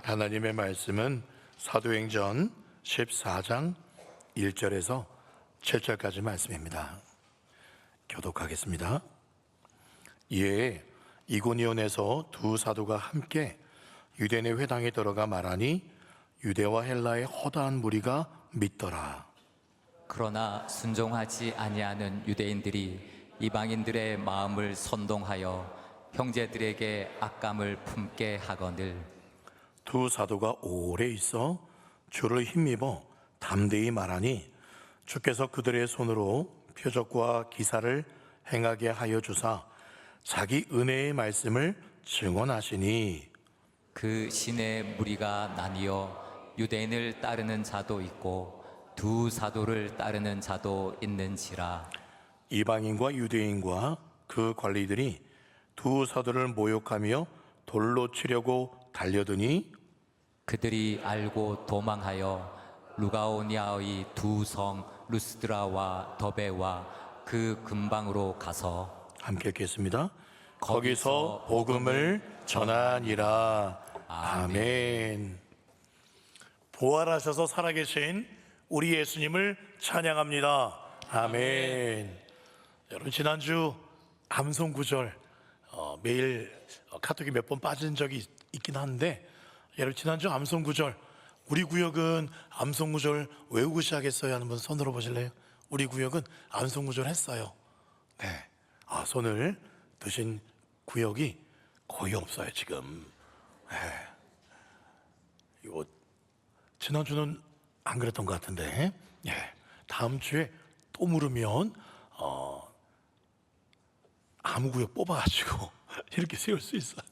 하나님의 말씀은 사도행전 14장 1절에서 7절까지 말씀입니다. 교독하겠습니다. 이에 이고니온에서 두 사도가 함께 유대인의 회당에 들어가 말하니 유대와 헬라의 허다한 무리가 믿더라. 그러나 순종하지 아니하는 유대인들이 이방인들의 마음을 선동하여 형제들에게 악감을 품게 하거늘 두 사도가 오래 있어 주를 힘입어 담대히 말하니 주께서 그들의 손으로 표적과 기사를 행하게 하여 주사 자기 은혜의 말씀을 증언하시니 그 신의 무리가 나뉘어 유대인을 따르는 자도 있고 두 사도를 따르는 자도 있는지라. 이방인과 유대인과 그 관리들이 두 사도를 모욕하며 돌로 치려고 달려드니 그들이 알고 도망하여 루가오니아의 두 성 루스드라와 더베와 그 근방으로 가서 함께 읽겠습니다. 거기서 복음을 전하니라. 아멘. 부활하셔서 살아계신 우리 예수님을 찬양합니다. 아멘. 여러분, 지난주 암송 구절 매일 카톡이 몇 번 빠진 적이 있긴 한데, 여러분, 지난주 암송 구절, 우리 구역은 암송 구절 외우고 시작했어요 하는 분 손 들어보실래요? 우리 구역은 암송 구절 했어요. 네. 손을 드신 구역이 거의 없어요 지금. 네. 이거 지난주는 안 그랬던 것 같은데, 다음 주에 또 물으면 아무 구역 뽑아가지고 이렇게 세울 수 있어요.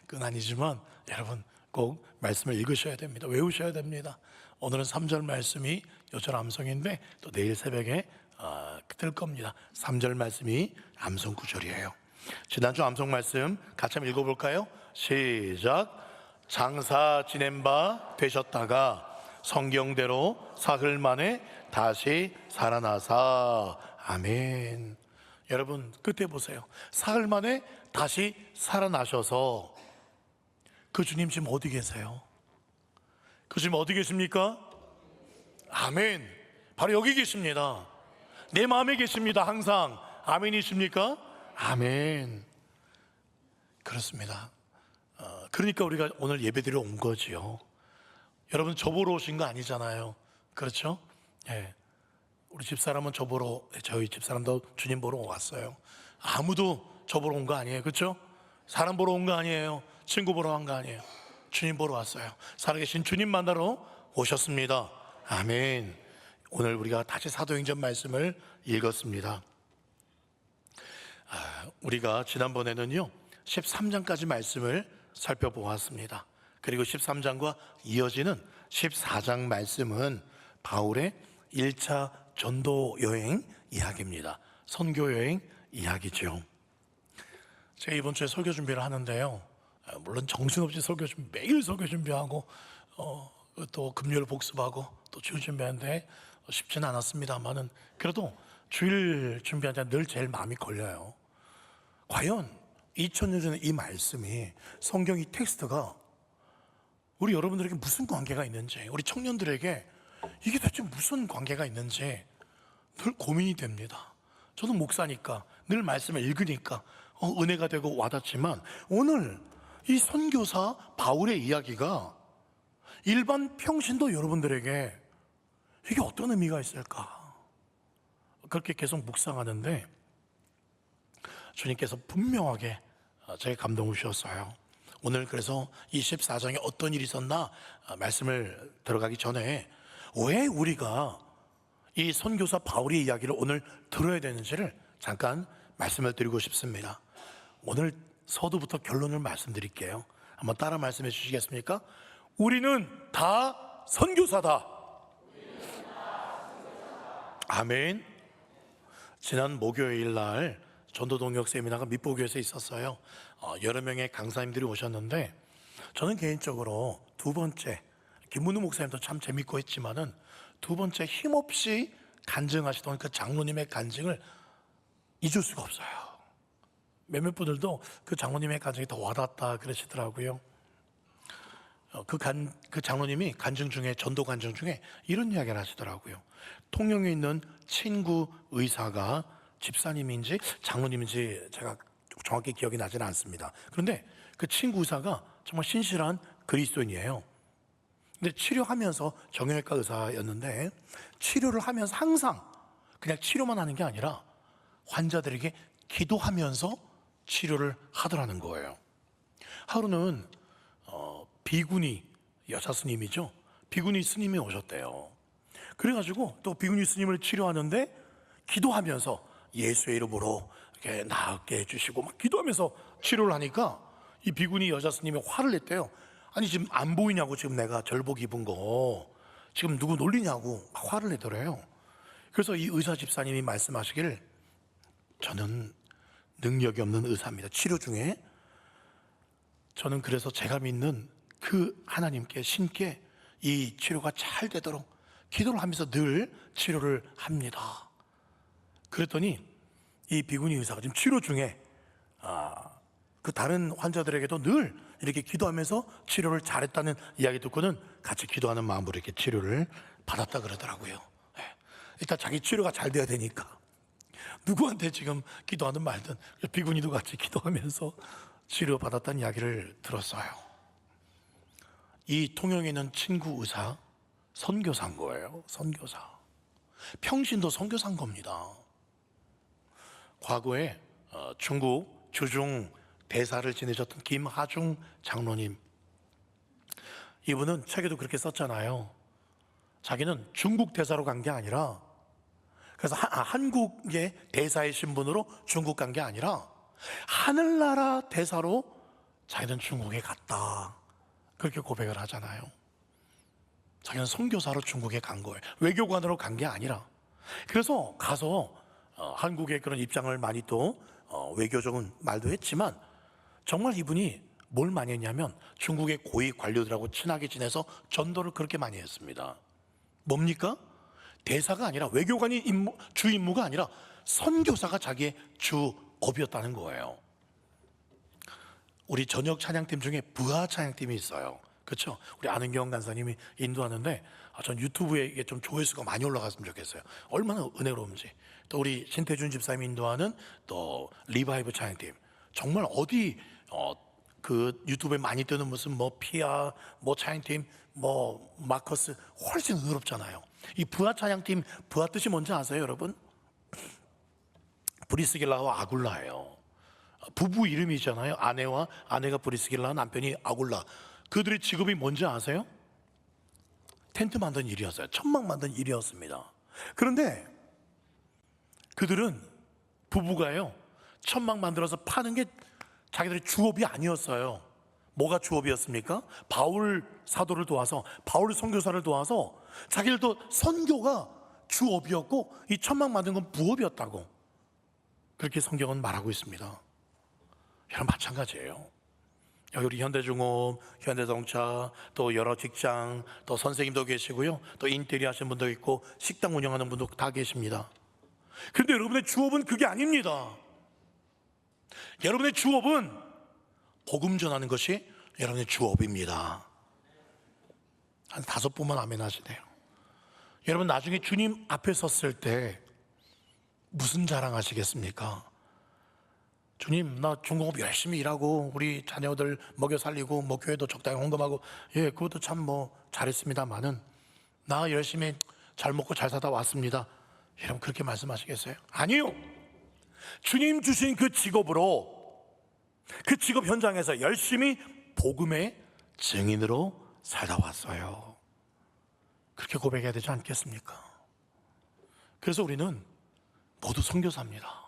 그건 아니지만 여러분 꼭 말씀을 읽으셔야 됩니다. 외우셔야 됩니다. 오늘은 3절 말씀이 요절 암송인데 또 내일 새벽에 뜰 겁니다. 3절 말씀이 암송 구절이에요. 지난주 암송 말씀 같이 한번 읽어볼까요? 시작. 장사 지낸 바 되셨다가 성경대로 사흘 만에 다시 살아나사. 아멘. 여러분 끝에 보세요. 사흘 만에 다시 살아나셔서 그 주님 지금 어디 계세요? 그 주님 어디 계십니까? 아멘. 바로 여기 계십니다. 내 마음에 계십니다. 항상. 아멘이십니까? 아멘. 그렇습니다. 그러니까 우리가 오늘 예배드리러 온 거지요. 여러분 저보러 오신 거 아니잖아요. 그렇죠? 우리 집사람은 저희 집사람도 주님 보러 왔어요. 아무도 저 보러 온 거 아니에요. 그렇죠? 사람 보러 온 거 아니에요. 친구 보러 온 거 아니에요. 주님 보러 왔어요. 살아계신 주님 만나러 오셨습니다. 아멘. 오늘 우리가 다시 사도행전 말씀을 읽었습니다. 우리가 지난번에는요 13장까지 말씀을 살펴보았습니다. 그리고 13장과 이어지는 14장 말씀은 바울의 1차 전도 여행 이야기입니다. 선교 여행 이야기죠. 제가 이번 주에 설교 준비를 하는데요, 물론 정신없이 매일 설교 준비하고 또 금요일 복습하고 또 주일 준비하는데 쉽지는 않았습니다만은 그래도 주일 준비할 때 늘 제일 마음이 걸려요. 과연 2000년 전에 이 말씀이, 성경 이 텍스트가 우리 여러분들에게 무슨 관계가 있는지, 우리 청년들에게 이게 대체 무슨 관계가 있는지 늘 고민이 됩니다. 저도 목사니까 늘 말씀을 읽으니까 은혜가 되고 와닿지만, 오늘 이 선교사 바울의 이야기가 일반 평신도 여러분들에게 이게 어떤 의미가 있을까, 그렇게 계속 묵상하는데 주님께서 분명하게 제게 감동을 주셨어요. 오늘 그래서 24장에 어떤 일이 있었나 말씀을 들어가기 전에 왜 우리가 이 선교사 바울의 이야기를 오늘 들어야 되는지를 잠깐 말씀을 드리고 싶습니다. 오늘 서두부터 결론을 말씀드릴게요. 한번 따라 말씀해 주시겠습니까? 우리는 다 선교사다. 아멘. 지난 목요일 날 전도동역 세미나가 밑보교에서 있었어요. 여러 명의 강사님들이 오셨는데, 저는 개인적으로 두 번째, 김문우 목사님도 참 재밌고 했지만은 두 번째 힘없이 간증하시던 그 장로님의 간증을 잊을 수가 없어요. 몇몇 분들도 그 장로님의 간증이 더 와닿다 그러시더라고요. 그 장로님이 간증 중에, 전도 간증 중에 이런 이야기를 하시더라고요. 통영에 있는 친구 의사가 집사님인지 장로님인지 제가 정확히 기억이 나지는 않습니다. 그런데 그 친구 의사가 정말 신실한 그리스도인이에요. 근데 치료하면서, 정형외과 의사였는데 치료를 하면서 항상 그냥 치료만 하는 게 아니라 환자들에게 기도하면서 치료를 하더라는 거예요. 하루는 비구니 여자 스님이죠. 비구니 스님이 오셨대요. 그래가지고 또 비구니 스님을 치료하는데 기도하면서 예수의 이름으로 이렇게 낫게 해주시고 막 기도하면서 치료를 하니까 이 비구니 여자 스님이 화를 냈대요. 아니 지금 안 보이냐고, 지금 내가 절복 입은 거 지금 누구 놀리냐고 막 화를 내더래요. 그래서 이 의사 집사님이 말씀하시기를, 저는 능력이 없는 의사입니다. 치료 중에 저는 그래서 제가 믿는 그 하나님께, 신께 이 치료가 잘 되도록 기도를 하면서 늘 치료를 합니다. 그랬더니 이 비구니 의사가 지금 치료 중에 그 다른 환자들에게도 늘 이렇게 기도하면서 치료를 잘했다는 이야기 듣고는 같이 기도하는 마음으로 이렇게 치료를 받았다 그러더라고요. 일단 자기 치료가 잘 돼야 되니까 누구한테 지금 기도하든 말든 비구니도 같이 기도하면서 치료받았다는 이야기를 들었어요. 이 통영에 있는 친구 의사 선교사인 거예요. 선교사. 평신도 선교사인 겁니다. 과거에 중국 주중 대사를 지내셨던 김하중 장로님, 이분은 책에도 그렇게 썼잖아요. 자기는 중국 대사로 간 게 아니라, 그래서 한국의 대사의 신분으로 중국 간 게 아니라 하늘나라 대사로 자기는 중국에 갔다, 그렇게 고백을 하잖아요. 자기는 선교사로 중국에 간 거예요. 외교관으로 간 게 아니라. 그래서 가서 한국의 그런 입장을 많이 또 외교적인 말도 했지만, 정말 이분이 뭘 많이 했냐면 중국의 고위 관료들하고 친하게 지내서 전도를 그렇게 많이 했습니다. 뭡니까? 대사가 아니라, 외교관이 주 임무가 아니라 선교사가 자기의 주 업이었다는 거예요. 우리 저녁 찬양팀 중에 부하 찬양팀이 있어요. 그렇죠? 우리 안은경 간사님이 인도하는데 전 유튜브에 이게 좀 조회수가 많이 올라갔으면 좋겠어요. 얼마나 은혜로운지. 또 우리 신태준 집사님이 인도하는 또 리바이브 찬양팀, 정말 어디 그 유튜브에 많이 뜨는 무슨 뭐 피아 뭐 찬양팀 뭐 마커스 훨씬 은혜롭잖아요. 이 부하 찬양팀, 부하 뜻이 뭔지 아세요, 여러분? 브리스길라와 아굴라예요. 부부 이름이잖아요. 아내가 브리스길라, 남편이 아굴라. 그들의 직업이 뭔지 아세요? 텐트 만든 일이었어요. 천막 만든 일이었습니다. 그런데 그들은, 부부가요, 천막 만들어서 파는 게 자기들의 주업이 아니었어요. 뭐가 주업이었습니까? 바울 사도를 도와서, 바울 선교사를 도와서 자기들도 선교가 주업이었고 이 천막 만든 건 부업이었다고, 그렇게 성경은 말하고 있습니다. 여러분, 마찬가지예요. 여기 우리 현대중업, 현대자동차, 또 여러 직장, 또 선생님도 계시고요, 또 인테리어 하시는 분도 있고 식당 운영하는 분도 다 계십니다. 그런데 여러분의 주업은 그게 아닙니다. 여러분의 주업은 복음 전하는 것이 여러분의 주업입니다. 한 5분만 아멘 하시네요. 여러분, 나중에 주님 앞에 섰을 때 무슨 자랑하시겠습니까? 주님, 나 중공업 열심히 일하고 우리 자녀들 먹여 살리고 뭐 교회도 적당히 헌금하고, 예, 그것도 참 뭐 잘했습니다마는 나 열심히 잘 먹고 잘 사다 왔습니다. 여러분, 그렇게 말씀하시겠어요? 아니요. 주님 주신 그 직업으로, 그 직업 현장에서 열심히 복음의 증인으로 살다 왔어요. 그렇게 고백해야 되지 않겠습니까? 그래서 우리는 모두 선교사입니다.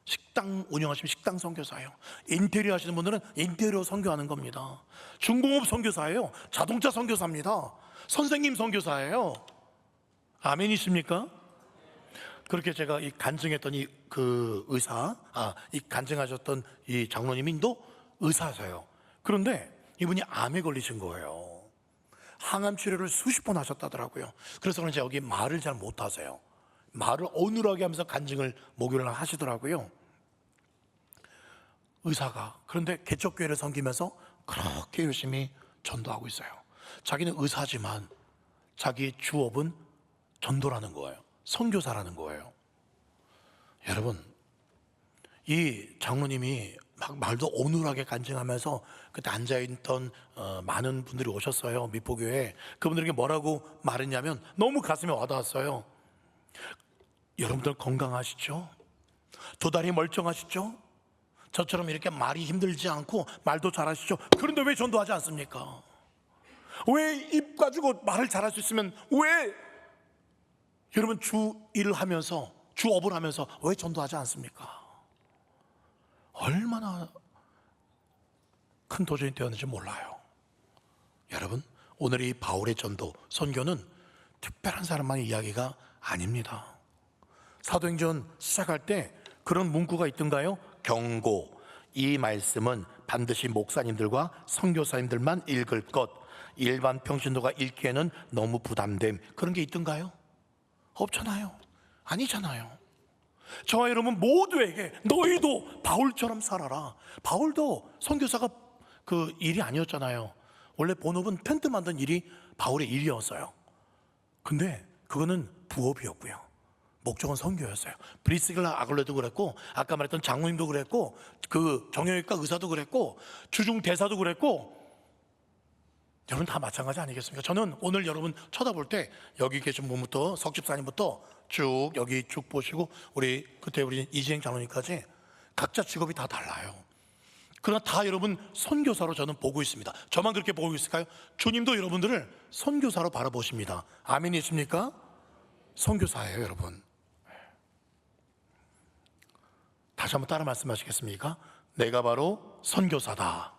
식당 운영하시면 식당 선교사예요. 인테리어 하시는 분들은 인테리어 선교하는 겁니다. 중공업 선교사예요. 자동차 선교사입니다. 선생님 선교사예요. 아멘이십니까? 그렇게 제가 이 간증했던 그 의사, 이 간증하셨던 이 장로님도 의사세요. 그런데 이분이 암에 걸리신 거예요. 항암 치료를 수십 번 하셨다더라고요. 그래서 그런지 여기 말을 잘 못하세요. 말을 어눌하게 하면서 간증을 목요일날 하시더라고요. 의사가. 그런데 개척교회를 섬기면서 그렇게 열심히 전도하고 있어요. 자기는 의사지만 자기 주업은 전도라는 거예요. 선교사라는 거예요. 여러분, 이 장로님이 막 말도 어눌하게 간증하면서 그때 앉아있던 많은 분들이 오셨어요. 미포교회. 그분들에게 뭐라고 말했냐면 너무 가슴에 와닿았어요. 여러분들 건강하시죠? 두 다리 멀쩡하시죠? 저처럼 이렇게 말이 힘들지 않고 말도 잘하시죠? 그런데 왜 전도하지 않습니까? 왜 입 가지고 말을 잘할 수 있으면 왜 여러분 주 일을 하면서 주업을 하면서 왜 전도하지 않습니까? 얼마나 큰 도전이 되었는지 몰라요. 여러분, 오늘 이 바울의 전도 선교는 특별한 사람만의 이야기가 아닙니다. 사도행전 시작할 때 그런 문구가 있던가요? 경고, 이 말씀은 반드시 목사님들과 선교사님들만 읽을 것, 일반 평신도가 읽기에는 너무 부담됨, 그런 게 있던가요? 없잖아요. 아니잖아요. 저와 여러분 모두에게 너희도 바울처럼 살아라. 바울도 선교사가 그 일이 아니었잖아요. 원래 본업은 텐트 만든 일이 바울의 일이었어요. 근데 그거는 부업이었고요, 목적은 선교였어요. 브리스길라 아글레도 그랬고, 아까 말했던 장로님도 그랬고, 그 정형외과 의사도 그랬고, 주중 대사도 그랬고, 여러분 다 마찬가지 아니겠습니까? 저는 오늘 여러분 쳐다볼 때 여기 계신 분부터 석집사님부터 쭉 여기 쭉 보시고 그때 우리 이지행 장로님까지 각자 직업이 다 달라요. 그러나 다 여러분 선교사로 저는 보고 있습니다. 저만 그렇게 보고 있을까요? 주님도 여러분들을 선교사로 바라보십니다. 아멘이십니까? 선교사예요, 여러분. 다시 한번 따라 말씀하시겠습니까? 내가 바로 선교사다.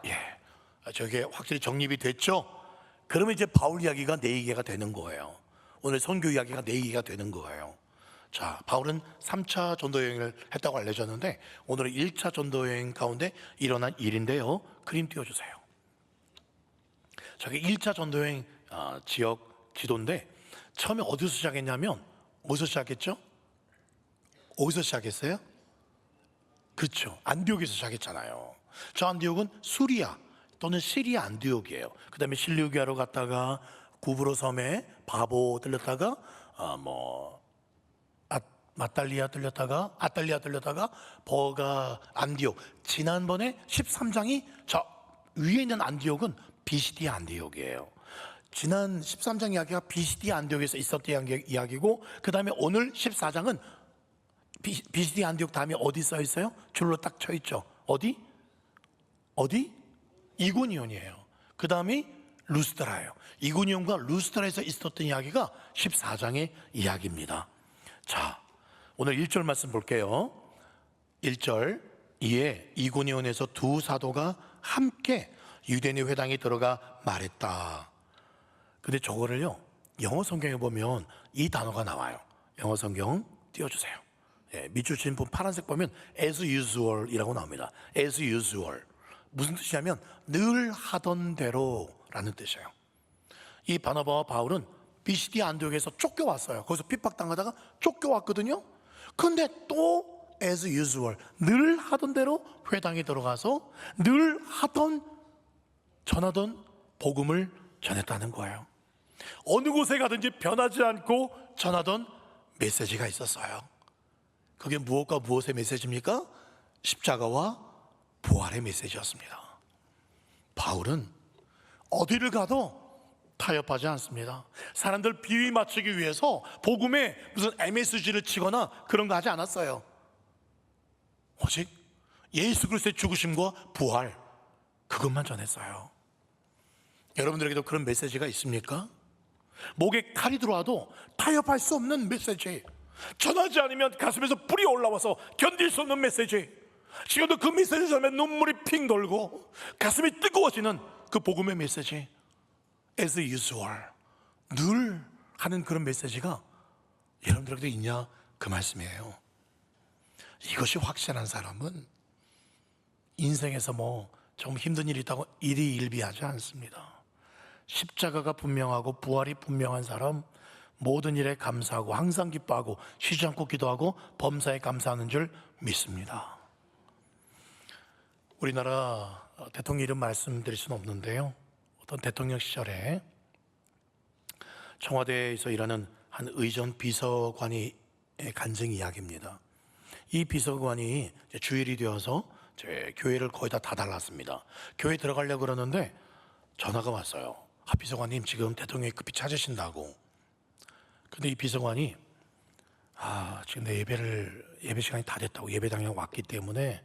예, 저게 확실히 정립이 됐죠? 그러면 이제 바울 이야기가 내 얘기가 되는 거예요. 오늘 선교 이야기가 내 얘기가 되는 거예요. 자, 바울은 3차 전도 여행을 했다고 알려졌는데 오늘은 1차 전도 여행 가운데 일어난 일인데요. 그림 띄워주세요. 저게 1차 전도 여행 지역 지도인데 처음에 어디서 시작했냐면 어디서 시작했죠? 어디서 시작했어요? 그렇죠, 안디옥에서 시작했잖아요. 저 안디옥은 수리아 또는 시리아 안디옥이에요. 그 다음에 실루기아로 갔다가 구브로 섬에 바보 들렸다가 아탈리아 들렸다가 버가 안디옥. 지난번에 13장이 저 위에 있는 안디옥은 비시디아 안디옥이에요. 지난 13장 이야기가 비시디아 안디옥에서 있었던 이야기고, 그 다음에 오늘 14장은 비시디아 안디옥 다음에 어디 써 있어요? 줄로 딱 쳐 있죠. 어디? 이고니온이에요. 그 다음이 루스드라예요. 이고니온과 루스드라에서 있었던 이야기가 14장의 이야기입니다. 자, 오늘 1절 말씀 볼게요. 1절, 이에 이고니온에서 두 사도가 함께 유대인의 회당에 들어가 말했다. 근데 저거를요, 영어 성경에 보면 이 단어가 나와요. 영어 성경 띄워주세요. 예, 밑줄 친 분 파란색 보면 as usual 이라고 나옵니다. as usual. 무슨 뜻이냐면 늘 하던 대로라는 뜻이에요. 이 바나바와 바울은 비시디아 안디옥에서 쫓겨왔어요. 거기서 핍박당하다가 쫓겨왔거든요. 근데 또 as usual, 늘 하던 대로 회당에 들어가서 늘 전하던 복음을 전했다는 거예요. 어느 곳에 가든지 변하지 않고 전하던 메시지가 있었어요. 그게 무엇과 무엇의 메시지입니까? 십자가와 부활의 메시지였습니다. 바울은 어디를 가도 타협하지 않습니다. 사람들 비위 맞추기 위해서 복음에 무슨 MSG를 치거나 그런 거 하지 않았어요. 오직 예수 그리스도의 죽으심과 부활, 그것만 전했어요. 여러분들에게도 그런 메시지가 있습니까? 목에 칼이 들어와도 타협할 수 없는 메시지, 전하지 않으면 가슴에서 불이 올라와서 견딜 수 없는 메시지, 지금도 그 메시지 전에 눈물이 핑 돌고 가슴이 뜨거워지는 그 복음의 메시지, as usual, 늘 하는 그런 메시지가 여러분들에게도 있냐, 그 말씀이에요. 이것이 확실한 사람은 인생에서 좀 힘든 일이 있다고 일희일비하지 않습니다. 십자가가 분명하고 부활이 분명한 사람, 모든 일에 감사하고 항상 기뻐하고 쉬지 않고 기도하고 범사에 감사하는 줄 믿습니다. 우리나라 대통령 이름 말씀드릴 수는 없는데요. 어떤 대통령 시절에 청와대에서 일하는 한 의전 비서관이 간증 이야기입니다. 이 비서관이 이제 주일이 되어서 제 교회를 거의 다 달았습니다. 교회 들어가려고 그러는데 전화가 왔어요. 비서관님 지금 대통령이 급히 찾으신다고. 근데 이 비서관이 지금 내 예배 시간이 다 됐다고, 예배당에 왔기 때문에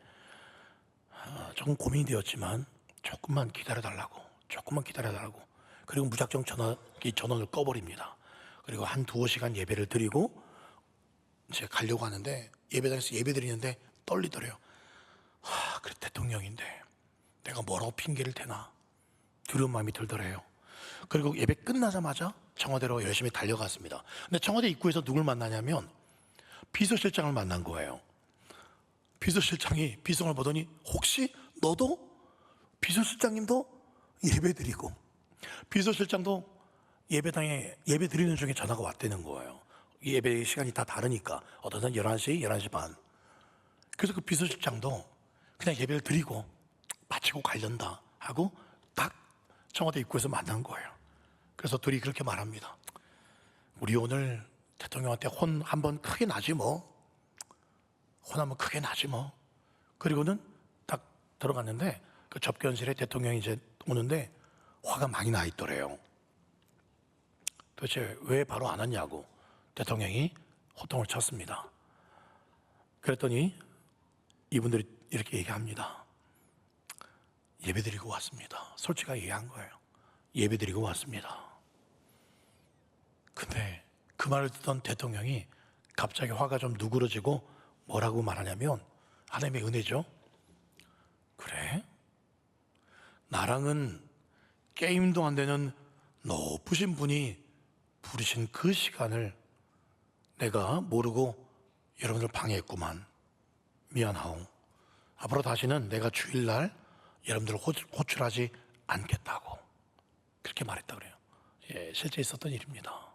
조금 고민이 되었지만 조금만 기다려달라고. 그리고 무작정 전원을 꺼버립니다. 그리고 한 두어 시간 예배를 드리고 이제 가려고 하는데 예배당에서 예배 드리는데 떨리더래요. 그래 대통령인데 내가 뭐라고 핑계를 대나 두려운 마음이 들더래요. 그리고 예배 끝나자마자 청와대로 열심히 달려갔습니다. 근데 청와대 입구에서 누굴 만나냐면 비서실장을 만난 거예요. 비서실장이 비서관을 보더니 혹시 너도 비서실장님도 예배드리고, 비서실장도 예배당에 예배 드리는 중에 전화가 왔다는 거예요. 예배 시간이 다 다르니까 어떤 사람 11시, 11시 반. 그래서 그 비서실장도 그냥 예배를 드리고 마치고 가련다 하고 딱 청와대 입구에서 만난 거예요. 그래서 둘이 그렇게 말합니다. 우리 오늘 대통령한테 혼 한번 크게 나지 뭐. 혼 한번 크게 나지 뭐. 그리고는 딱 들어갔는데 그 접견실에 대통령이 이제 오는데 화가 많이 나 있더래요. 도대체 왜 바로 안 왔냐고 대통령이 호통을 쳤습니다. 그랬더니 이분들이 이렇게 얘기합니다. 예배드리고 왔습니다. 솔직하게 얘기한 거예요. 예배드리고 왔습니다. 근데 그 말을 듣던 대통령이 갑자기 화가 좀 누그러지고 뭐라고 말하냐면, 하나님의 은혜죠. 그래? 나랑은 게임도 안 되는 높으신 분이 부르신 그 시간을 내가 모르고 여러분들 방해했구만. 미안하오. 앞으로 다시는 내가 주일날 여러분들을 호출하지 않겠다고 그렇게 말했다 그래요. 실제 있었던 일입니다.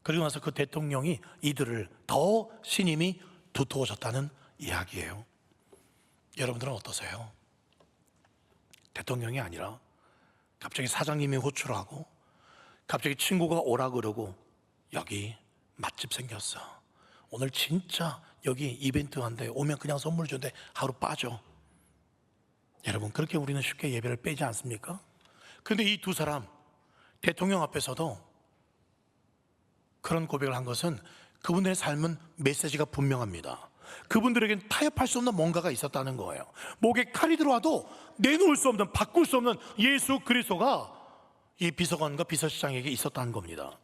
그리고 나서 그 대통령이 이들을 더 신임이 두터워졌다는 이야기예요. 여러분들은 어떠세요? 대통령이 아니라 갑자기 사장님이 호출하고 갑자기 친구가 오라 그러고 여기 맛집 생겼어. 오늘 진짜 여기 이벤트 한대. 오면 그냥 선물 준대. 하루 빠져. 여러분 그렇게 우리는 쉽게 예배를 빼지 않습니까? 그런데 이 두 사람 대통령 앞에서도 그런 고백을 한 것은 그분들의 삶은 메시지가 분명합니다. 그분들에겐 타협할 수 없는 뭔가가 있었다는 거예요. 목에 칼이 들어와도 내놓을 수 없는, 바꿀 수 없는 예수 그리스도가 이 비서관과 비서실장에게 있었다는 겁니다.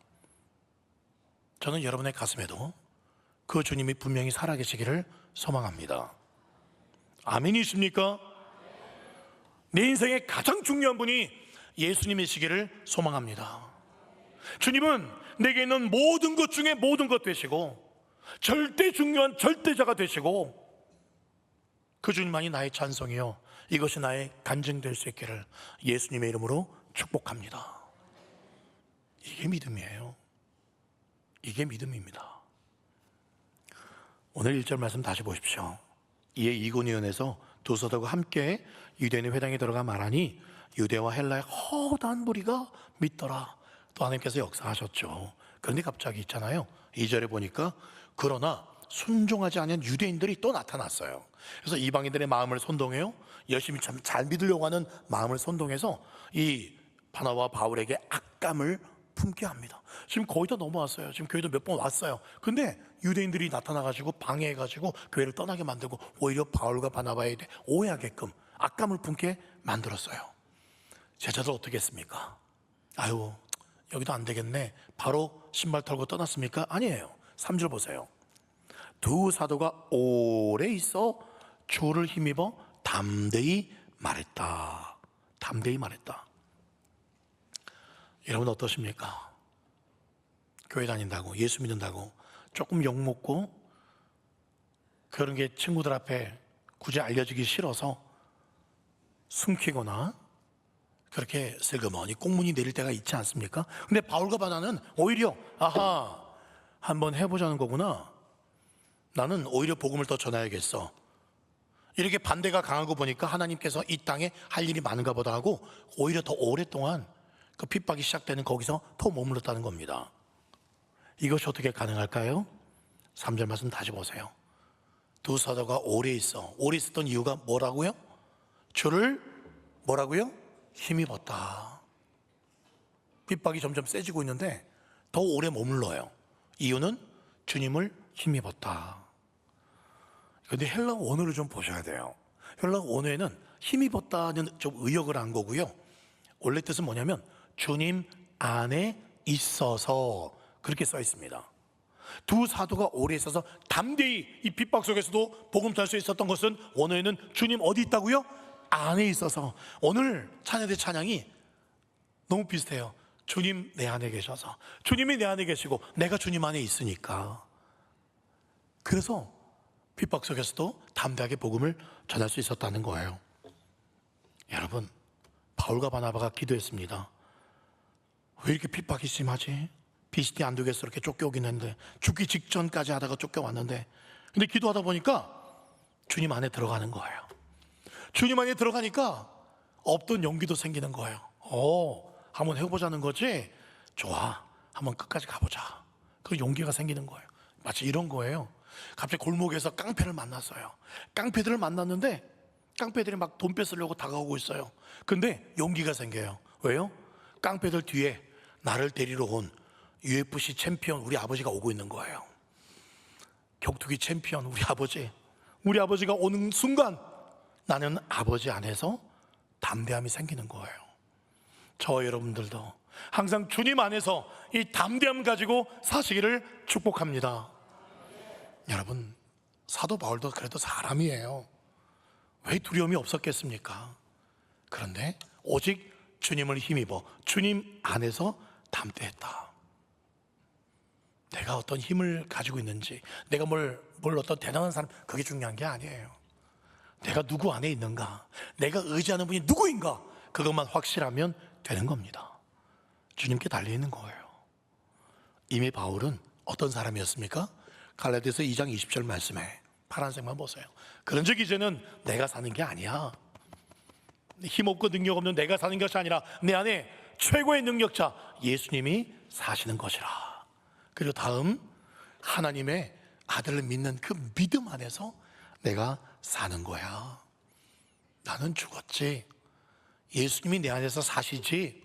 저는 여러분의 가슴에도 그 주님이 분명히 살아계시기를 소망합니다. 아멘이십니까? 내 인생의 가장 중요한 분이 예수님이시기를 소망합니다. 주님은 내게 있는 모든 것 중에 모든 것 되시고 절대 중요한 절대자가 되시고 그 주님만이 나의 찬송이요 이것이 나의 간증될 수 있기를 예수님의 이름으로 축복합니다. 이게 믿음이에요. 이게 믿음입니다. 오늘 1절 말씀 다시 보십시오. 이에 이고니온에서 두 사도가 함께 유대인의 회당에 들어가 말하니 유대와 헬라의 허다한 무리가 믿더라. 또 하나님께서 역사하셨죠. 그런데 갑자기 있잖아요. 2절에 보니까 그러나 순종하지 않은 유대인들이 또 나타났어요. 그래서 이방인들의 마음을 선동해요. 열심히 참 잘 믿으려고 하는 마음을 선동해서 이 바나바와 바울에게 악감을 품게 합니다. 지금 거의 다 넘어왔어요. 지금 교회도 몇 번 왔어요. 근데 유대인들이 나타나가지고 방해해가지고 교회를 떠나게 만들고 오히려 바울과 바나바에 대해 오해하게끔 악감을 품게 만들었어요. 제자들 어떻게 했습니까? 아유 여기도 안 되겠네. 바로 신발 털고 떠났습니까? 아니에요. 3절 보세요. 두 사도가 오래 있어 주를 힘입어 담대히 말했다. 담대히 말했다. 여러분 어떠십니까? 교회 다닌다고 예수 믿는다고 조금 욕먹고 그런 게 친구들 앞에 굳이 알려지기 싫어서 숨기거나 그렇게 슬그머니 꽁무니 내릴 때가 있지 않습니까? 근데 바울과 바나는 오히려 아하 한번 해보자는 거구나. 나는 오히려 복음을 더 전해야겠어. 이렇게 반대가 강한 거 보니까 하나님께서 이 땅에 할 일이 많은가 보다 하고 오히려 더 오랫동안 그 핍박이 시작되는 거기서 더 머물렀다는 겁니다. 이것이 어떻게 가능할까요? 3절 말씀 다시 보세요. 두 사도가 오래 있었던 이유가 뭐라고요? 주를 뭐라고요? 힘입었다. 핍박이 점점 세지고 있는데 더 오래 머물러요. 이유는 주님을 힘입었다. 그런데 헬라 원어를 좀 보셔야 돼요. 헬라 원어에는 힘입었다는 좀 의역을 한 거고요. 원래 뜻은 뭐냐면 주님 안에 있어서 그렇게 써 있습니다. 두 사도가 오래 있어서 담대히 이 핍박 속에서도 복음 전할 수 있었던 것은 원어에는 주님 어디 있다고요? 안에 있어서. 오늘 찬양대 찬양이 너무 비슷해요. 주님 내 안에 계셔서, 주님이 내 안에 계시고 내가 주님 안에 있으니까. 그래서 핍박 속에서도 담대하게 복음을 전할 수 있었다는 거예요. 여러분, 바울과 바나바가 기도했습니다. 왜 이렇게 핍박이 심하지? 비스티 안독에서 이렇게 쫓겨오긴 했는데, 죽기 직전까지 하다가 쫓겨왔는데, 근데 기도하다 보니까 주님 안에 들어가는 거예요. 주님 안에 들어가니까 없던 용기도 생기는 거예요. 한번 해보자는 거지? 좋아, 한번 끝까지 가보자. 그 용기가 생기는 거예요. 마치 이런 거예요. 갑자기 골목에서 깡패를 만났어요. 깡패들을 만났는데 깡패들이 막 돈 뺏으려고 다가오고 있어요. 근데 용기가 생겨요. 왜요? 깡패들 뒤에 나를 데리러 온 UFC 챔피언 우리 아버지가 오고 있는 거예요. 격투기 챔피언 우리 아버지가 오는 순간 나는 아버지 안에서 담대함이 생기는 거예요. 저와 여러분들도 항상 주님 안에서 이 담대함 가지고 사시기를 축복합니다. 여러분, 사도 바울도 그래도 사람이에요. 왜 두려움이 없었겠습니까? 그런데 오직 주님을 힘입어 주님 안에서 담대했다. 내가 어떤 힘을 가지고 있는지, 내가 뭘 어떤 대단한 사람, 그게 중요한 게 아니에요. 내가 누구 안에 있는가, 내가 의지하는 분이 누구인가, 그것만 확실하면 되는 겁니다. 주님께 달려있는 거예요. 이미 바울은 어떤 사람이었습니까? 갈라디아서 2장 20절 말씀에 파란색만 보세요. 그런즉 이제는 내가 사는 게 아니야. 힘없고 능력 없는 내가 사는 것이 아니라 내 안에 최고의 능력자 예수님이 사시는 것이라. 그리고 다음, 하나님의 아들을 믿는 그 믿음 안에서 내가 사는 거야. 나는 죽었지, 예수님이 내 안에서 사시지.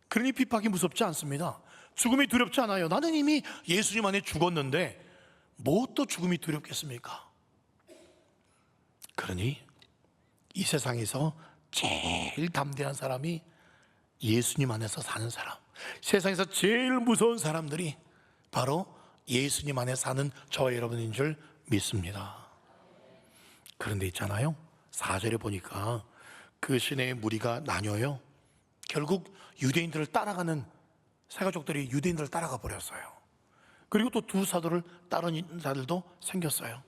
그러니 핍박이 무섭지 않습니다. 죽음이 두렵지 않아요. 나는 이미 예수님 안에 죽었는데 뭐 또 죽음이 두렵겠습니까? 그러니 이 세상에서 제일 담대한 사람이 예수님 안에서 사는 사람, 세상에서 제일 무서운 사람들이 바로 예수님 안에 사는 저와 여러분인 줄 믿습니다. 그런데 있잖아요, 4절에 보니까 그 시내의 무리가 나뉘어요. 결국 유대인들을 따라가는 세가족들이 유대인들을 따라가 버렸어요. 그리고 또 두 사도를 따르는 자들도 생겼어요.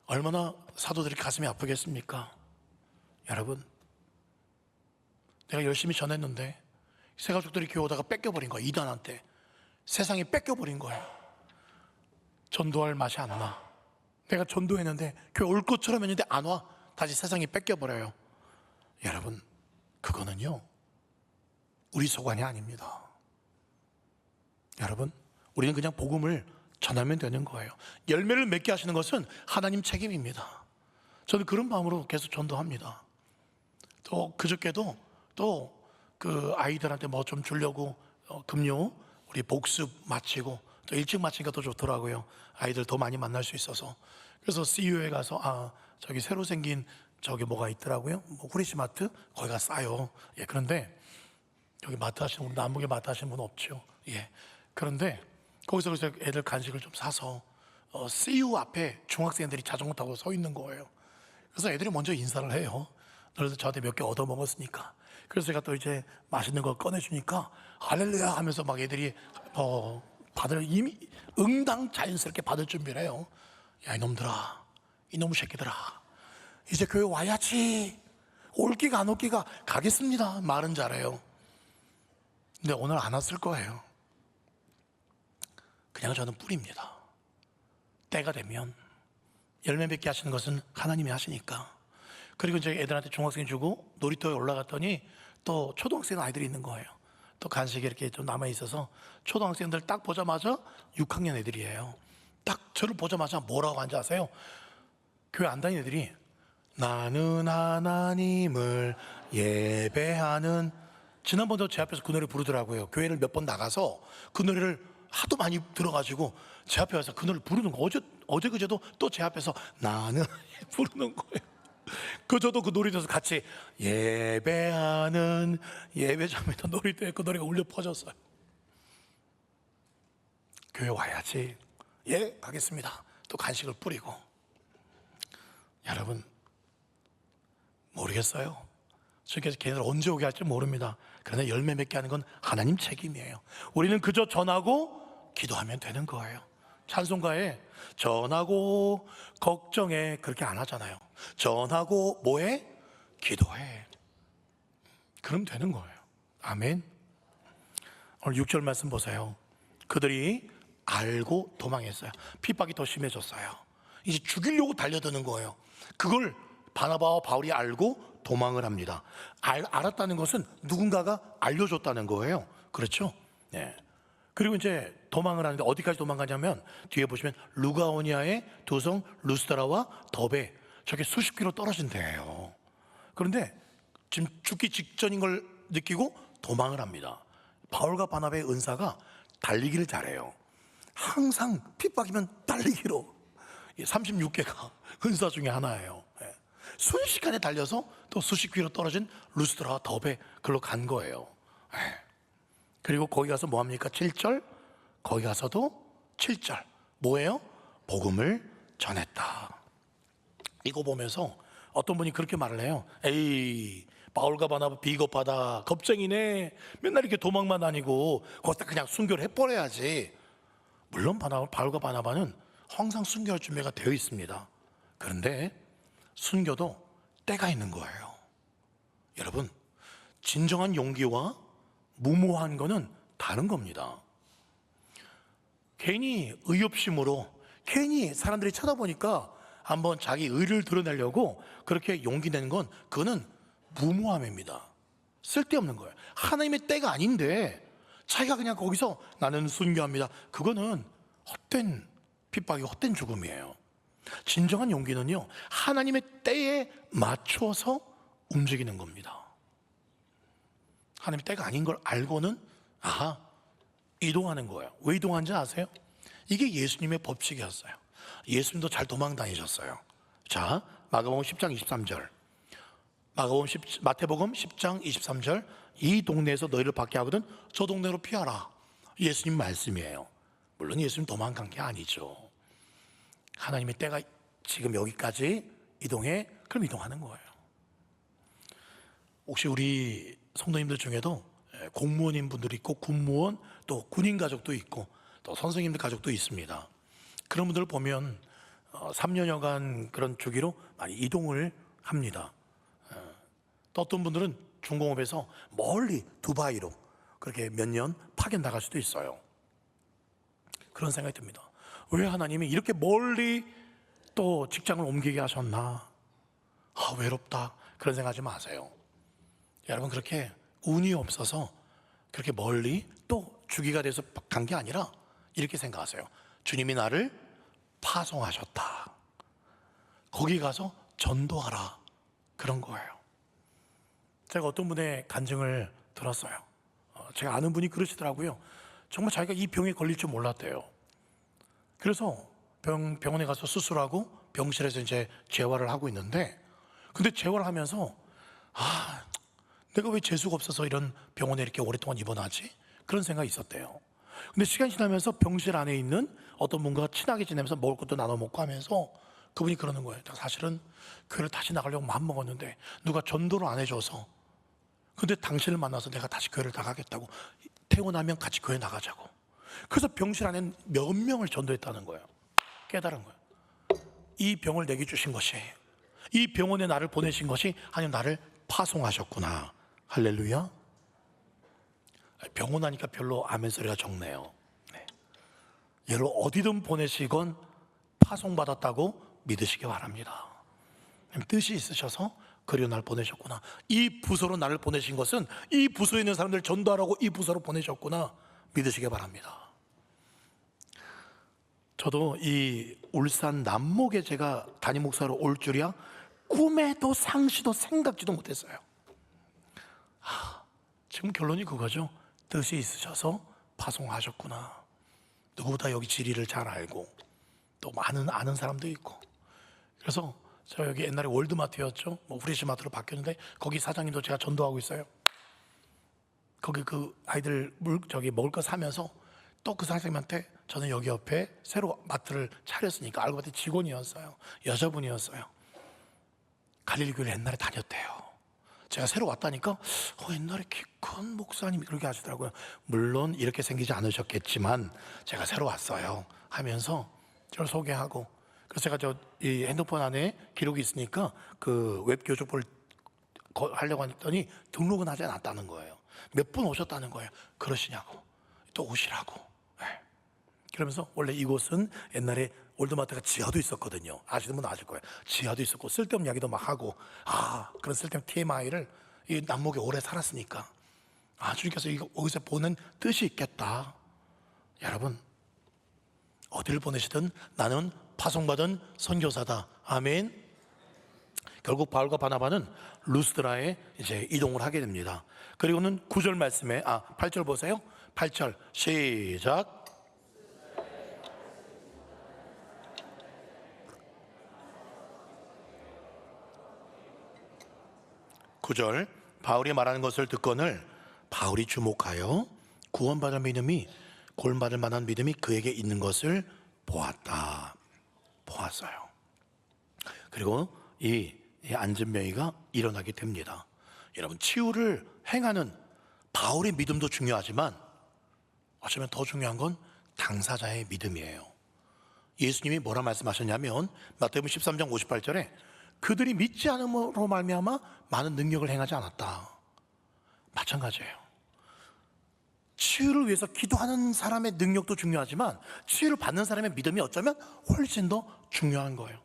얼마나 사도들이 가슴이 아프겠습니까? 여러분, 내가 열심히 전했는데 세가족들이 교회 오다가 뺏겨버린 거야. 이단한테 세상이 뺏겨버린 거야. 전도할 맛이 안 나. 내가 전도했는데 교회 올 것처럼 했는데 안 와. 다시 세상이 뺏겨버려요. 여러분, 그거는요 우리 소관이 아닙니다. 여러분, 우리는 그냥 복음을 전하면 되는 거예요. 열매를 맺게 하시는 것은 하나님 책임입니다. 저는 그런 마음으로 계속 전도합니다. 또 그저께도 또 그 아이들한테 뭐 좀 주려고 금요 우리 복습 마치고 또 일찍 마치니까 더 좋더라고요. 아이들 더 많이 만날 수 있어서. 그래서 CU에 가서 저기 새로 생긴 저기 뭐가 있더라고요. 뭐 후레시마트 거기가 싸요. 예, 그런데 여기 마트 하시는 분, 남북에 마트 하시는 분 없죠. 예, 그런데 거기서 애들 간식을 좀 사서 CU 앞에 중학생들이 자전거 타고 서 있는 거예요. 그래서 애들이 먼저 인사를 해요. 그래서 저한테 몇 개 얻어 먹었으니까. 그래서 제가 또 이제 맛있는 거 꺼내주니까 할렐루야 하면서 막 애들이 받을, 이미 응당 자연스럽게 받을 준비를 해요. 야, 이놈들아, 이놈의 새끼들아, 이제 교회 와야지. 올기가 안 올기가 가겠습니다. 말은 잘해요. 근데 오늘 안 왔을 거예요. 그냥 저는 뿌립니다. 때가 되면 열매 맺게 하시는 것은 하나님이 하시니까. 그리고 이제 애들한테 중학생 주고 놀이터에 올라갔더니 또 초등학생 아이들이 있는 거예요. 또 간식이 이렇게 좀 남아 있어서 초등학생들 딱 보자마자 6학년 애들이에요. 딱 저를 보자마자 뭐라고 하는지 아세요? 교회 안 다니는 애들이 나는 하나님을 예배하는, 지난번도 제 앞에서 그 노래 부르더라고요. 교회를 몇 번 나가서 그 노래를 하도 많이 들어가지고 제 앞에 와서 그 노래를 부르는 거예요. 어제 그제도 또 제 앞에서 나는 부르는 거예요. 저도 그 놀이터에서 같이 예배하는 예배자입니다. 놀이터에 그 노래가 울려 퍼졌어요. 교회 와야지. 예, 가겠습니다. 또 간식을 뿌리고. 여러분, 모르겠어요. 주께서 걔네들 언제 오게 할지 모릅니다. 그러나 열매 맺게 하는 건 하나님 책임이에요. 우리는 그저 전하고 기도하면 되는 거예요. 찬송가에 전하고 걱정해 그렇게 안 하잖아요. 전하고 뭐해? 기도해. 그럼 되는 거예요. 아멘. 오늘 6절 말씀 보세요. 그들이 알고 도망했어요. 핍박이 더 심해졌어요. 이제 죽이려고 달려드는 거예요. 그걸 바나바와 바울이 알고 도망을 합니다. 알았다는 것은 누군가가 알려줬다는 거예요. 그렇죠? 네. 그리고 이제 도망을 하는데 어디까지 도망가냐면 뒤에 보시면 루가오니아의 두 성 루스드라와 더베, 저게 수십 킬로 떨어진 데예요. 그런데 지금 죽기 직전인 걸 느끼고 도망을 합니다. 바울과 바나바의 은사가 달리기를 잘해요. 항상 핍박이면 달리기로. 36개가 은사 중에 하나예요. 순식간에 달려서 또 수십 킬로 떨어진 루스드라와 더베 글로 간 거예요. 그리고 거기 가서 뭐합니까? 7절, 거기 가서도 7절 뭐예요? 복음을 전했다. 이거 보면서 어떤 분이 그렇게 말을 해요. 에이, 바울과 바나바 비겁하다, 겁쟁이네, 맨날 이렇게 도망만 다니고 거기다 그냥 순교를 해버려야지. 물론 바울과 바나바는 항상 순교할 준비가 되어 있습니다. 그런데 순교도 때가 있는 거예요. 여러분, 진정한 용기와 무모한 거는 다른 겁니다. 괜히 의협심으로, 괜히 사람들이 쳐다보니까 한번 자기 의를 드러내려고 그렇게 용기 내는 건, 그거는 무모함입니다. 쓸데없는 거예요. 하나님의 때가 아닌데 자기가 그냥 거기서 나는 순교합니다. 그거는 헛된 핍박이고 헛된 죽음이에요. 진정한 용기는요, 하나님의 때에 맞춰서 움직이는 겁니다. 하나님의 때가 아닌 걸 알고는 이동하는 거예요. 왜 이동하는지 아세요? 이게 예수님의 법칙이었어요. 예수님도 잘 도망 다니셨어요. 자, 마태복음 10장 23절, 마태복음 10장 23절, 이 동네에서 너희를 밖에 하거든 저 동네로 피하라. 예수님 말씀이에요. 물론 예수님 도망간 게 아니죠. 하나님의 때가 지금 여기까지 이동해, 그럼 이동하는 거예요. 혹시 우리 성도님들 중에도 공무원인 분들이 있고, 군무원, 또 군인 가족도 있고, 또 선생님들 가족도 있습니다. 그런 분들을 보면 3년여간 그런 주기로 많이 이동을 합니다. 또 어떤 분들은 중공업에서 멀리 두바이로 그렇게 몇 년 파견 나갈 수도 있어요. 그런 생각이 듭니다. 왜 하나님이 이렇게 멀리 또 직장을 옮기게 하셨나? 외롭다, 그런 생각하지 마세요. 여러분, 그렇게 운이 없어서 그렇게 멀리 또 주기가 돼서 간 게 아니라 이렇게 생각하세요. 주님이 나를 파송하셨다. 거기 가서 전도하라, 그런 거예요. 제가 어떤 분의 간증을 들었어요. 제가 아는 분이 그러시더라고요. 정말 자기가 이 병에 걸릴 줄 몰랐대요. 그래서 병원에 가서 수술하고 병실에서 이제 재활을 하고 있는데, 근데 재활을 하면서 내가 왜 재수가 없어서 이런 병원에 이렇게 오랫동안 입원하지? 그런 생각이 있었대요. 근데 시간이 지나면서 병실 안에 있는 어떤 분과 친하게 지내면서 먹을 것도 나눠 먹고 하면서 그분이 그러는 거예요. 사실은 교회를 다시 나가려고 마음먹었는데 누가 전도를 안 해줘서, 근데 당신을 만나서 내가 다시 교회를 나가겠다고, 퇴원하면 같이 교회 나가자고. 그래서 병실 안에 몇 명을 전도했다는 거예요. 깨달은 거예요. 이 병을 내게 주신 것이, 이 병원에 나를 보내신 것이 하나님 나를 파송하셨구나. 할렐루야. 병원 하니까 별로 아멘 소리가 적네요. 여러분, 어디든 보내시건 파송받았다고 믿으시기 바랍니다. 뜻이 있으셔서 그리고 날 보내셨구나. 이 부서로 나를 보내신 것은 이 부서에 있는 사람들 전도하라고 이 부서로 보내셨구나 믿으시기 바랍니다. 저도 이 울산 남목에 제가 담임 목사로 올 줄이야 꿈에도 상시도 생각지도 못했어요. 지금 결론이 그거죠. 뜻이 있으셔서 파송하셨구나. 누구보다 여기 지리를 잘 알고 또 많은 아는 사람도 있고. 그래서 저 여기 옛날에 월드마트였죠. 뭐 프레시마트로 바뀌었는데 거기 사장님도 제가 전도하고 있어요. 거기 그 아이들 먹을 거 사면서 또 그 사장님한테 저는 여기 옆에 새로 마트를 차렸으니까 알고 봤더니 직원이었어요. 여자분이었어요. 갈릴리 교회를 옛날에 다녔대요. 제가 새로 왔다니까 옛날에 키 큰 목사님이 그렇게 하시더라고요. 물론 이렇게 생기지 않으셨겠지만 제가 새로 왔어요 하면서 저를 소개하고, 그래서 제가 이 핸드폰 안에 기록이 있으니까 그 웹교주보를 하려고 했더니 등록은 하지 않았다는 거예요. 몇 분 오셨다는 거예요. 그러시냐고, 또 오시라고. 그러면서 원래 이곳은 옛날에 월드마트가 지하도 있었거든요. 아시는 분은 아실 거예요. 지하도 있었고 쓸데없는 이야기도 막 하고, 그런 쓸데없는 TMI를 이 남목에 오래 살았으니까 주님께서 이거 어디서 보는 뜻이 있겠다. 여러분, 어디를 보내시든 나는 파송받은 선교사다. 아멘. 결국 바울과 바나바는 루스드라에 이제 이동을 하게 됩니다. 그리고는 9절 말씀에 8절 보세요. 8절 시작. 구절 바울이 말하는 것을 듣거늘 바울이 주목하여 구원받을 믿음이 구원받을 만한 믿음이 그에게 있는 것을 보았어요. 그리고 이 안진뱅이가 일어나게 됩니다. 여러분, 치유를 행하는 바울의 믿음도 중요하지만 어쩌면 더 중요한 건 당사자의 믿음이에요. 예수님이 뭐라 말씀하셨냐면 마태복음 13장 58절에 그들이 믿지 않음으로 말미암아 많은 능력을 행하지 않았다. 마찬가지예요. 치유를 위해서 기도하는 사람의 능력도 중요하지만 치유를 받는 사람의 믿음이 어쩌면 훨씬 더 중요한 거예요.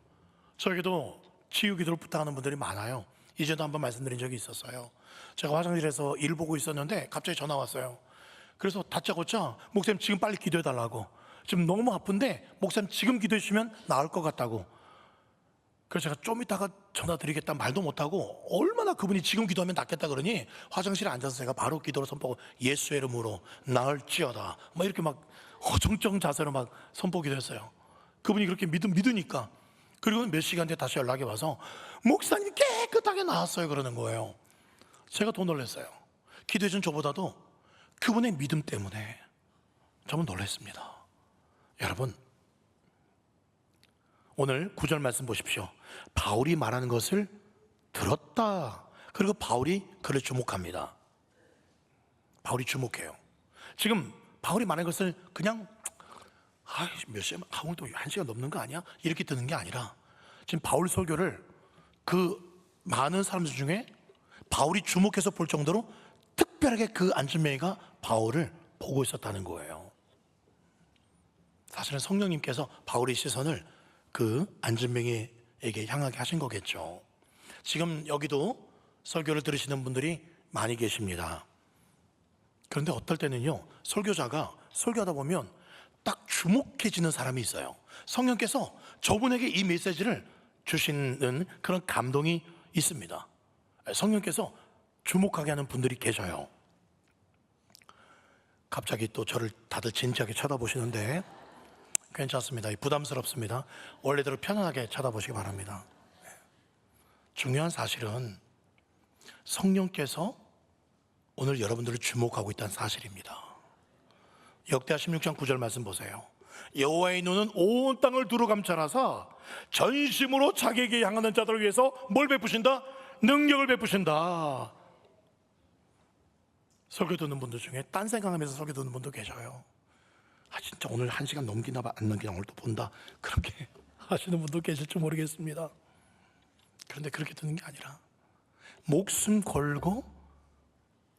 저에게도 치유 기도를 부탁하는 분들이 많아요. 이전에도 한번 말씀드린 적이 있었어요. 제가 화장실에서 일 보고 있었는데 갑자기 전화 왔어요. 그래서 다짜고짜 목사님 지금 빨리 기도해 달라고, 지금 너무 아픈데 목사님 지금 기도해 주시면 나을 것 같다고. 그래서 제가 좀 이따가 전화 드리겠다 말도 못하고 얼마나 그분이 지금 기도하면 낫겠다 그러니 화장실에 앉아서 제가 바로 기도를 선포하고 예수의 이름으로 나을지어다 막 이렇게 막 어정쩡 자세로 막 선포기도 했어요. 그분이 그렇게 믿으니까. 그리고 몇 시간 뒤에 다시 연락이 와서 목사님 깨끗하게 나았어요 그러는 거예요. 제가 더 놀랐어요. 기도해 준 저보다도 그분의 믿음 때문에 저는 놀랐습니다. 여러분, 오늘 9절 말씀 보십시오. 바울이 말하는 것을 들었다. 그리고 바울이 그를 주목합니다. 바울이 주목해요. 지금 바울이 말하는 것을 그냥 몇 시간, 오늘 또 1시간 넘는 거 아니야? 이렇게 듣는 게 아니라 지금 바울 설교를 그 많은 사람들 중에 바울이 주목해서 볼 정도로 특별하게 그 안진뱅이가 바울을 보고 있었다는 거예요. 사실은 성령님께서 바울의 시선을 그 안진뱅이에게 향하게 하신 거겠죠. 지금 여기도 설교를 들으시는 분들이 많이 계십니다. 그런데 어떨 때는요, 설교자가 설교하다 보면 딱 주목해지는 사람이 있어요. 성령께서 저분에게 이 메시지를 주시는 그런 감동이 있습니다. 성령께서 주목하게 하는 분들이 계셔요. 갑자기 또 저를 다들 진지하게 쳐다보시는데 괜찮습니다. 부담스럽습니다. 원래대로 편안하게 쳐다보시기 바랍니다. 중요한 사실은 성령께서 오늘 여러분들을 주목하고 있다는 사실입니다. 역대하 16장 9절 말씀 보세요. 여호와의 눈은 온 땅을 두루 감찰하사 전심으로 자기에게 향하는 자들을 위해서 뭘 베푸신다? 능력을 베푸신다. 설교 듣는 분들 중에 딴 생각하면서 설교 듣는 분도 계셔요. 진짜 오늘 1시간 넘기나 안 넘기나 오늘 또 본다, 그렇게 하시는 분도 계실지 모르겠습니다. 그런데 그렇게 듣는 게 아니라 목숨 걸고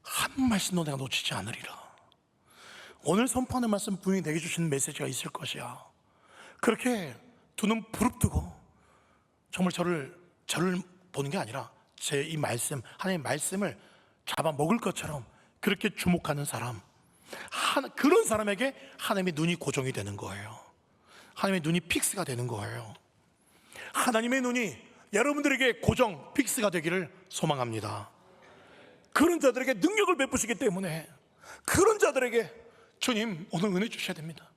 한 말씀도 내가 놓치지 않으리라. 오늘 선포하는 말씀 분명히 내게 주시는 메시지가 있을 것이야. 그렇게 두 눈 부릅뜨고 정말 저를 보는 게 아니라 제 이 말씀, 하나님의 말씀을 잡아먹을 것처럼 그렇게 주목하는 사람, 그런 사람에게 하나님의 눈이 고정이 되는 거예요. 하나님의 눈이 픽스가 되는 거예요. 하나님의 눈이 여러분들에게 고정, 픽스가 되기를 소망합니다. 그런 자들에게 능력을 베푸시기 때문에 그런 자들에게 주님 오늘 은혜 주셔야 됩니다.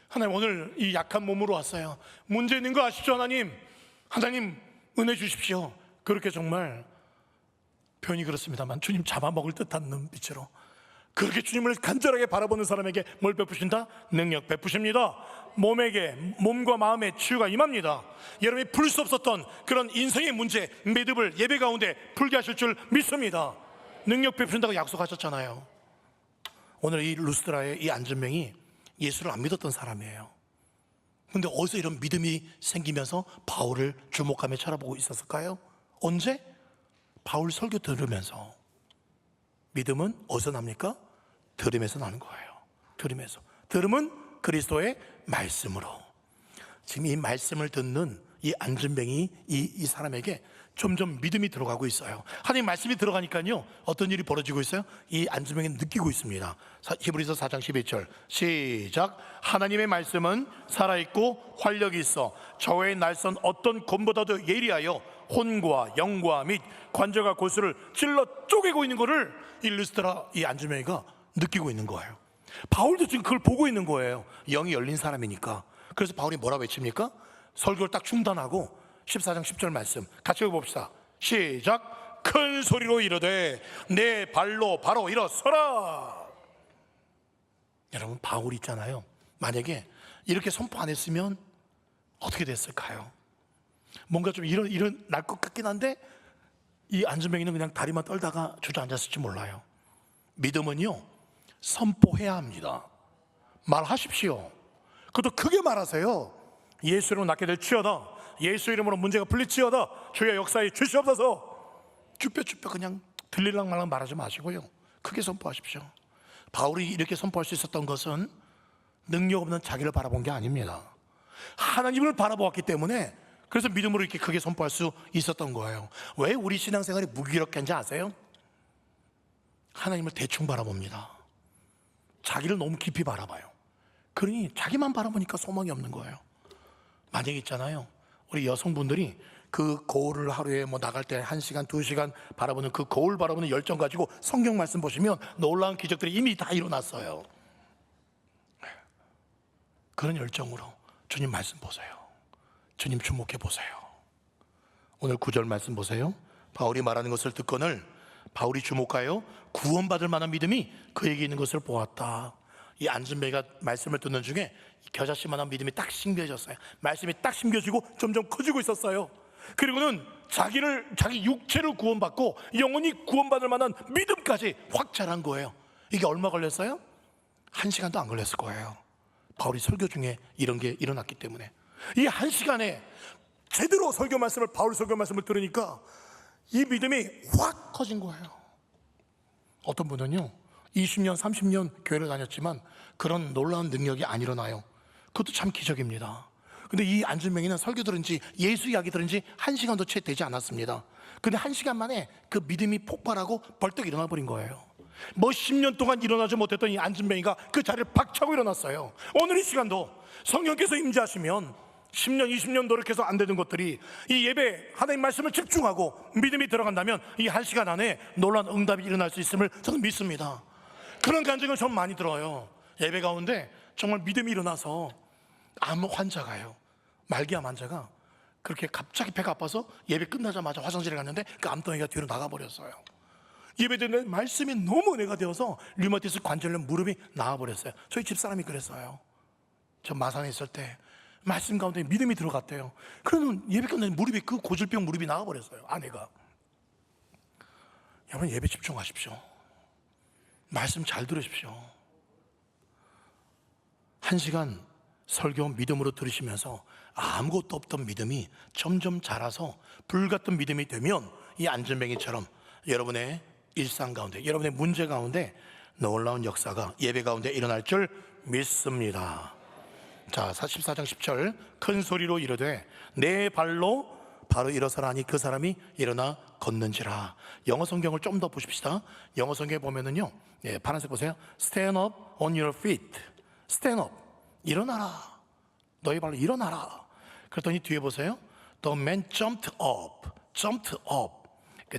하나님 오늘 이 약한 몸으로 왔어요. 문제 있는 거 아시죠? 하나님 은혜 주십시오. 그렇게 정말 표현이 그렇습니다만 주님 잡아먹을 듯한 눈빛으로 그렇게 주님을 간절하게 바라보는 사람에게 뭘 베푸신다? 능력 베푸십니다. 몸과 마음의 치유가 임합니다. 여러분이 풀 수 없었던 그런 인생의 문제, 매듭을 예배 가운데 풀게 하실 줄 믿습니다. 능력 베푸신다고 약속하셨잖아요. 오늘 이 루스드라의 이 안전명이 예수를 안 믿었던 사람이에요. 근데 어디서 이런 믿음이 생기면서 바울을 주목하며 쳐다보고 있었을까요? 언제? 바울 설교 들으면서. 믿음은 어디서 납니까? 들음에서 나는 거예요. 들음에서. 들음은 그리스도의 말씀으로. 지금 이 말씀을 듣는 이 안전병이 이 사람에게 점점 믿음이 들어가고 있어요. 하나님 말씀이 들어가니까요 어떤 일이 벌어지고 있어요? 이 안전병이 느끼고 있습니다. 히브리서 4장 11절 시작. 하나님의 말씀은 살아있고 활력이 있어 저의 날선 어떤 검보다도 예리하여 혼과 영과 및 관절과 골수를 찔러 쪼개고 있는 것을 이 루스드라 이 안전병이가 느끼고 있는 거예요. 바울도 지금 그걸 보고 있는 거예요. 영이 열린 사람이니까. 그래서 바울이 뭐라 외칩니까? 설교를 딱 중단하고 14장 10절 말씀 같이 읽어봅시다. 시작. 큰 소리로 이르되 내 발로 바로 일어서라. 여러분 바울 있잖아요. 만약에 이렇게 선포 안 했으면 어떻게 됐을까요? 뭔가 좀 일어날 것 같긴 한데 이 안전병이는 그냥 다리만 떨다가 주저앉았을지 몰라요. 믿음은요 선포해야 합니다. 말하십시오. 그것도 크게 말하세요. 예수 이름으로 낫게 될지어다. 예수 이름으로 문제가 풀릴지어다. 주여 역사에 주시옵소서. 쭈뼛쭈뼛 그냥 들릴랑 말랑 말하지 마시고요 크게 선포하십시오. 바울이 이렇게 선포할 수 있었던 것은 능력 없는 자기를 바라본 게 아닙니다. 하나님을 바라보았기 때문에 그래서 믿음으로 이렇게 크게 선포할 수 있었던 거예요. 왜 우리 신앙생활이 무기력한지 아세요? 하나님을 대충 바라봅니다. 자기를 너무 깊이 바라봐요. 그러니 자기만 바라보니까 소망이 없는 거예요. 만약에 있잖아요 우리 여성분들이 그 거울을 하루에 나갈 때 1시간 2시간 바라보는 그 거울 바라보는 열정 가지고 성경 말씀 보시면 놀라운 기적들이 이미 다 일어났어요. 그런 열정으로 주님 말씀 보세요. 주님 주목해 보세요. 오늘 9절 말씀 보세요. 바울이 말하는 것을 듣거늘 바울이 주목하여 구원받을 만한 믿음이 그에게 있는 것을 보았다. 이 안전뱅이가 말씀을 듣는 중에 겨자씨만한 믿음이 딱 심겨졌어요. 말씀이 딱 심겨지고 점점 커지고 있었어요. 그리고는 자기 육체를 구원받고 영원히 구원받을 만한 믿음까지 확찰한 거예요. 이게 얼마 걸렸어요? 1시간도 안 걸렸을 거예요. 바울이 설교 중에 이런 게 일어났기 때문에. 이 1시간에 제대로 바울 설교 말씀을 들으니까 이 믿음이 확 커진 거예요. 어떤 분은요 20년 30년 교회를 다녔지만 그런 놀라운 능력이 안 일어나요. 그것도 참 기적입니다. 근데 이 안준명이는 설교 들은 지 예수 이야기 들은 지 1시간도 채 되지 않았습니다. 근데 1시간 만에 그 믿음이 폭발하고 벌떡 일어나 버린 거예요. 10년 동안 일어나지 못했던 이 안준명이가 그 자리를 박차고 일어났어요. 오늘 이 시간도 성령께서 임재하시면 10년 20년 노력해서 안 되는 것들이 이 예배 하나님 말씀을 집중하고 믿음이 들어간다면 이 1시간 안에 놀라운 응답이 일어날 수 있음을 저는 믿습니다. 그런 간증을 전 많이 들어요. 예배 가운데 정말 믿음이 일어나서 암 환자가요, 말기암 환자가 그렇게 갑자기 배가 아파서 예배 끝나자마자 화장실에 갔는데 그 암덩이가 뒤로 나가버렸어요. 예배 드는 말씀이 너무 은혜가 되어서 류마티스 관절염 무릎이 나와버렸어요. 저희 집사람이 그랬어요. 저 마산에 있을 때 말씀 가운데 믿음이 들어갔대요. 그러면 예배 끝나니 무릎이 그 고질병 무릎이 나와버렸어요. 아내가. 여러분 예배 집중하십시오. 말씀 잘 들으십시오. 1시간 설교 믿음으로 들으시면서 아무것도 없던 믿음이 점점 자라서 불같은 믿음이 되면 이 안전뱅이처럼 여러분의 일상 가운데, 여러분의 문제 가운데 놀라운 역사가 예배 가운데 일어날 줄 믿습니다. 자, 14장 10절 큰 소리로 이르되 내 발로 바로 일어서라니 그 사람이 일어나 걷는지라. 영어 성경을 좀 더 보십시다. 영어 성경에 보면은요, 파란색 보세요. Stand up on your feet. Stand up. 일어나라. 너희 발로 일어나라. 그랬더니 뒤에 보세요. The man jumped up. Jumped up.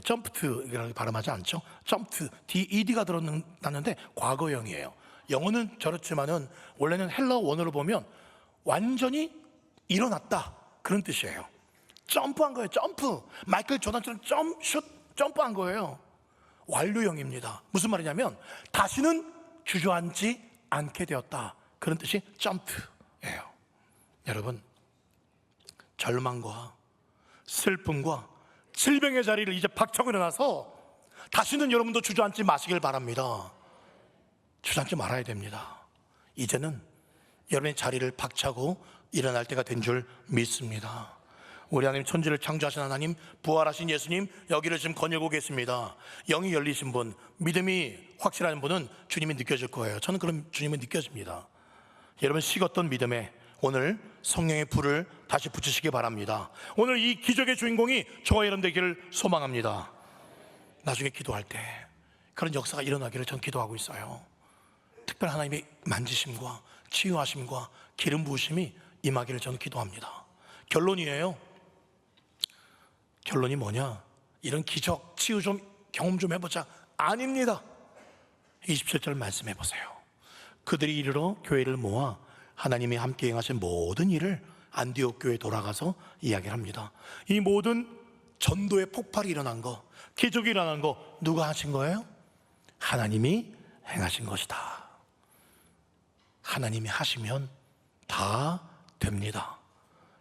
jumped 이라고 발음하지 않죠? jumped. ed가 들어났는데 과거형이에요. 영어는 저렇지만은 원래는 헬라어 원어로 보면 완전히 일어났다, 그런 뜻이에요. 점프한 거예요. 점프. 마이클 조던처럼 점프한 거예요. 완료형입니다. 무슨 말이냐면 다시는 주저앉지 않게 되었다, 그런 뜻이 점프예요. 여러분, 절망과 슬픔과 질병의 자리를 이제 박차고 일어나서 다시는 여러분도 주저앉지 마시길 바랍니다. 주저앉지 말아야 됩니다. 이제는 여러분의 자리를 박차고 일어날 때가 된 줄 믿습니다. 우리 하나님, 천지를 창조하신 하나님, 부활하신 예수님, 여기를 지금 거닐고 계십니다. 영이 열리신 분, 믿음이 확실한 분은 주님이 느껴질 거예요. 저는 그런 주님이 느껴집니다. 여러분, 식었던 믿음에 오늘 성령의 불을 다시 붙이시기 바랍니다. 오늘 이 기적의 주인공이 저와 여러분 되기를 소망합니다. 나중에 기도할 때 그런 역사가 일어나기를 전 기도하고 있어요. 특별한 하나님의 만지심과 치유하심과 기름 부으심이 임하기를 저는 기도합니다. 결론이에요. 결론이 뭐냐? 이런 기적, 치유 좀 경험 좀 해보자. 아닙니다. 27절 말씀해 보세요. 그들이 이르러 교회를 모아 하나님이 함께 행하신 모든 일을 안디옥 교회에 돌아가서 이야기를 합니다. 이 모든 전도의 폭발이 일어난 거, 기적이 일어난 거 누가 하신 거예요? 하나님이 행하신 것이다. 하나님이 하시면 다 됩니다.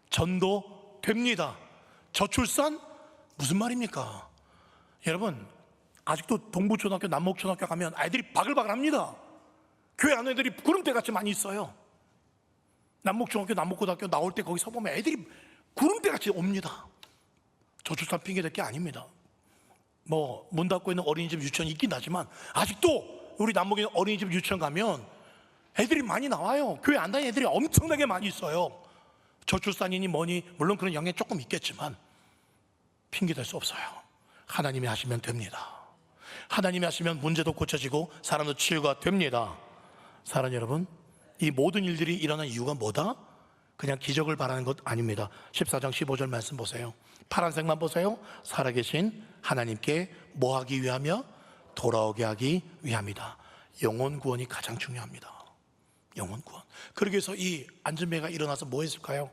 전도 됩니다. 저출산 무슨 말입니까? 여러분, 아직도 동부초등학교, 남목초등학교 가면 아이들이 바글바글합니다. 교회 안에 애들이 구름대같이 많이 있어요. 남목중학교, 남목고등학교 나올 때 거기 서보면 애들이 구름대같이 옵니다. 저출산 핑계댈 게 아닙니다. 뭐 문 닫고 있는 어린이집, 유치원이 있긴 하지만 아직도 우리 남목에 어린이집, 유치원 가면 애들이 많이 나와요. 교회 안 다니는 애들이 엄청나게 많이 있어요. 저출산이니 뭐니 물론 그런 영향이 조금 있겠지만 핑계댈 수 없어요. 하나님이 하시면 됩니다. 하나님이 하시면 문제도 고쳐지고 사람도 치유가 됩니다. 사랑하는 여러분, 이 모든 일들이 일어난 이유가 뭐다? 그냥 기적을 바라는 것 아닙니다. 14장 15절 말씀 보세요. 파란색만 보세요. 살아계신 하나님께 뭐 하기 위하며? 돌아오게 하기 위함이다. 영혼 구원이 가장 중요합니다. 영혼 구원. 그러기 위해서 이 안전배가 일어나서 뭐 했을까요?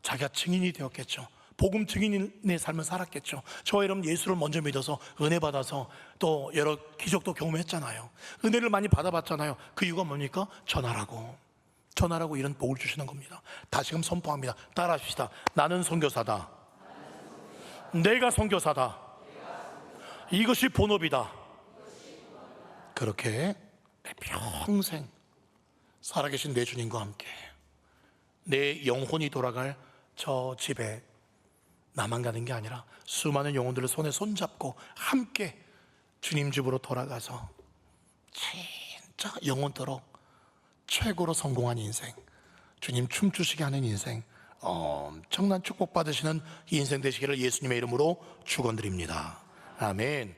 자기가 증인이 되었겠죠. 복음 증인의 삶을 살았겠죠. 저와 여러분, 예수를 먼저 믿어서 은혜 받아서 또 여러 기적도 경험했잖아요. 은혜를 많이 받아봤잖아요. 그 이유가 뭡니까? 전하라고 이런 복을 주시는 겁니다. 다시금 선포합니다. 따라하십시다. 나는 선교사다. 내가 선교사다. 이것이 본업이다. 그렇게 내 평생 살아계신 내 주님과 함께 내 영혼이 돌아갈 저 집에 나만 가는 게 아니라 수많은 영혼들을 손에 손잡고 함께 주님 집으로 돌아가서 진짜 영원토록 최고로 성공한 인생, 주님 춤추시게 하는 인생, 엄청난 축복 받으시는 이 인생 되시기를 예수님의 이름으로 축원드립니다. 아멘.